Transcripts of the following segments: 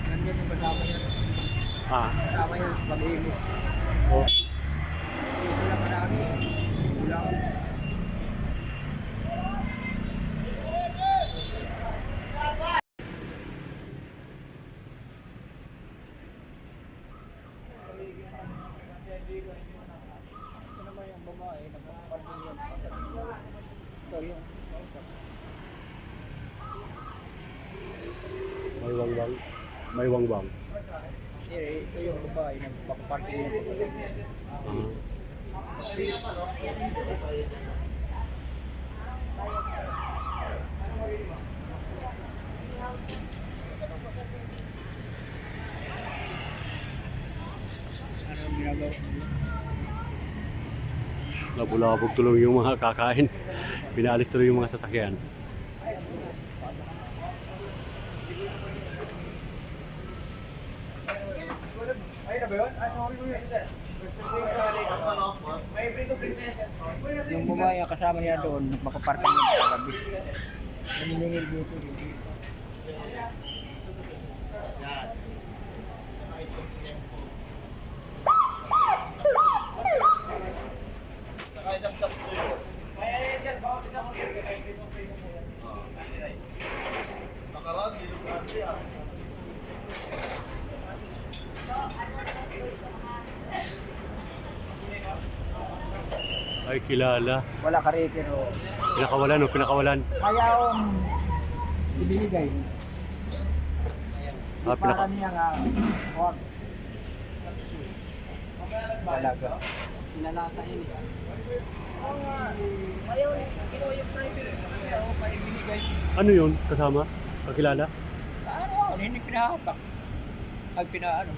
Nandiyan yung kasama niya. Ah. Kasama niya, pag-ibig. Oh. Ito lang marami. Ulang. Ito naman yung babae, nagpapalagay yun. Ito yun. May wangwang. May wangwang. Ito yung babae, nagpapalagay yun. Ah. Ano ang ginagawa? Nabulabog tuloy yung mga kakain. Pinaalis tuloy yung mga sasakyan. Ay, na ba yun? Ay, sorry ko yun. Yung babae kasama niya doon, makaparking yun sa gabi. Naniningil dito. Ay, kilala. Wala ka rin, pero Pinakawalan, no? Pinakawalan. kaya ibinigay. Ah, Para niya nga, huwag. Talaga. Sinalata yun eh. Ayaw, kinuha yung private. Ayaw, pa ibinigay. Ano yun? Kasama? Kakilala? Ano, hindi pinahatak. Ay, pinaano.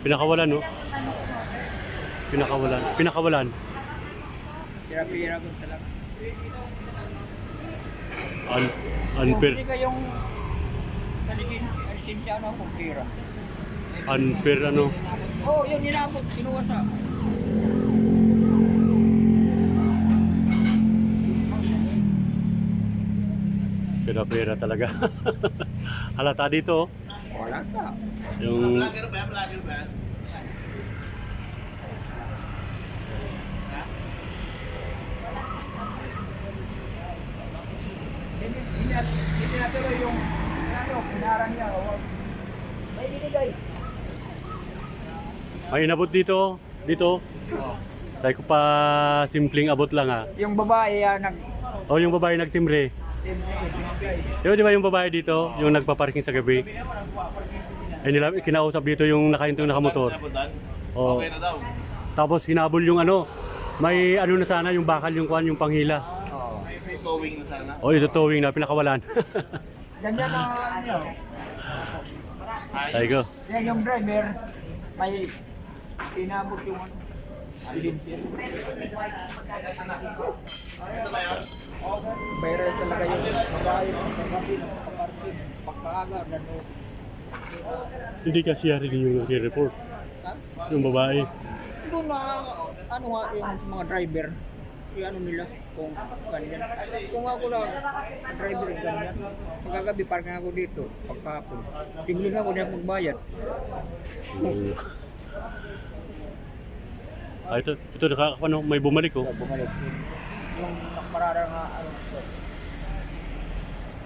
Pinakawalan, no? Pinakawalan. Pinakawalan. Pira-pira ko talaga. Unfair. Hindi kayong lisensya ano kung pira. Unfair, ano? Oo, yun inabot. Kinuha sa. Pera-pera talaga. Halata dito, oh. Wala ka. Yung... Vlogger ba? Vlogger ba? Hindi natuloy yung ano, pinaran niya. May binigay. May inabot dito. Dito. Sabi ko pa simpleng abot lang, ha. Yung babae nag O, yung babae nagtimbre. Yung di ba yung babae dito? Yung nagpa-parking sa gabi? Ay nila, kinausap dito yung nakahintong nakamotor. O, Okay na daw. tapos hinabol yung ano. May ano na sana, yung bakal, yung kwan, yung panghila. May sewing na sana. O, ito towing na, pinakawalan. ganyan na ano. Tayo ko. Yan yung driver may inabot yung ano. Silinsin. Viral talaga yung babae sa gabi nagpa-parking pagkaaga ano. Hindi kasi rin yung nag-report. Ha? Yung babae. Doon na ano nga yung mga driver yung ano nila kung ganyan. Kung ako lang driver ganyan. Pagkagabi parking ako dito pagkapon. Tingin ako na magbayad. Ah, ito ano, may bumalik, oh. Bumalik. Yung nakparara nga ano.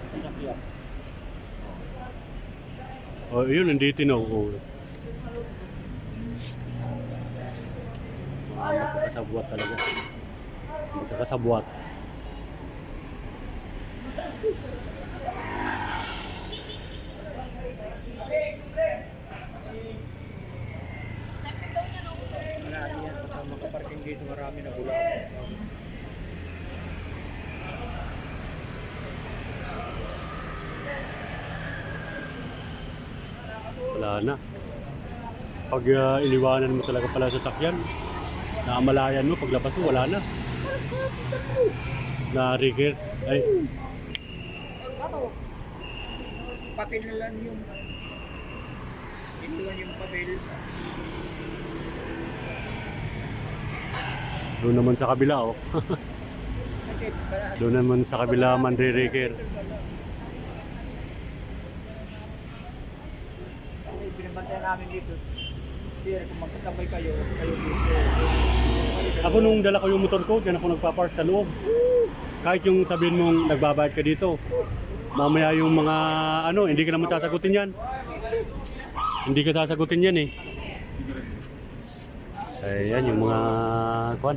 Sasakyan. Oh, yun, nandito na, oh. Magkakasabwat talaga. Magkakasabwat. Marami yan. Pagka makaparking dito marami na gula. Wala na. Pag iniwanan mo talaga pala sa sakyan, naamalayan mo, paglabas mo, wala na. Na-rigger. Ay, Ano? Papel na lang yung iniwan yung papel. Doon naman sa kabila, oh. Kasi, Doon naman sa kabila, Manre-Reker. Binabantayan namin dito. Sir, kung magkakabay kayo dito. Ako nung dala ko yung motor ko, diyan ako nagpa-park sa loob. Kahit yung sabihin mong nagbabayad ka dito, mamaya yung mga ano, hindi ka naman sasagutin yan. Hindi ka sasagutin yan eh. Ayan yung mga kwan.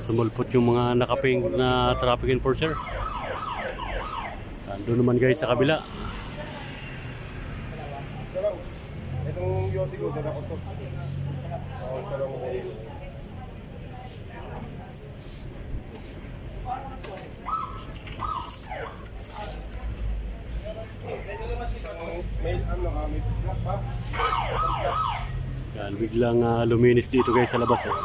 Sumulpot yung mga nakaping na traffic enforcer. Doon naman guys sa kabila. Itong Yossi ko, dala ko to. May ano ka, may black pa? Yan, biglang luminis dito guys sa labas. Oh.